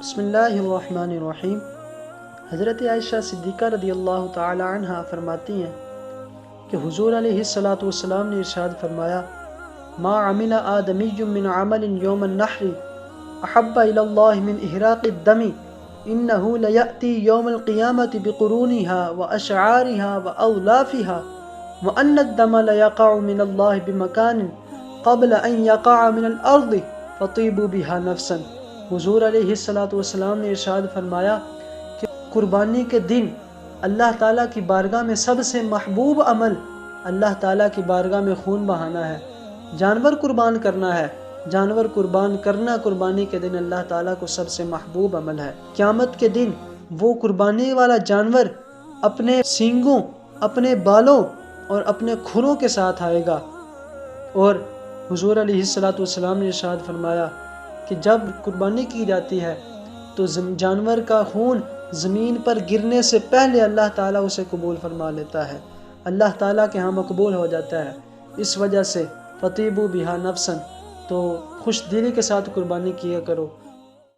بسم اللہ الرحمن الرحیم۔ حضرت عائشہ صدیقہ رضی اللہ تعالی عنہ فرماتی ہیں کہ حضور علیہ الصلاۃ والسلام نے ارشاد فرمایا، ما عمل آدمی من عمل یوم النحر احب الی اللہ من احراق الدم انہ لیأتی یوم القیامۃ بقرونها واشعارها واولافها وان الدم لیقع من اللہ بمکان قبل ان یقع من الارض فطیبوا بها نفسا۔ حضور علیہ الصلاۃ والسلام نے ارشاد فرمایا کہ قربانی کے دن اللہ تعالیٰ کی بارگاہ میں سب سے محبوب عمل اللہ تعالیٰ کی بارگاہ میں خون بہانا ہے، جانور قربان کرنا ہے۔ جانور قربان کرنا قربانی کے دن اللہ تعالیٰ کو سب سے محبوب عمل ہے۔ قیامت کے دن وہ قربانی والا جانور اپنے سینگوں، اپنے بالوں اور اپنے کھروں کے ساتھ آئے گا، اور حضور علیہ الصلاۃ والسلام نے ارشاد فرمایا کہ جب قربانی کی جاتی ہے تو جانور کا خون زمین پر گرنے سے پہلے اللہ تعالیٰ اسے قبول فرما لیتا ہے، اللہ تعالیٰ کے ہاں مقبول ہو جاتا ہے۔ اس وجہ سے فطیبوا بہا نفسا، تو خوش دلی کے ساتھ قربانی کیا کرو۔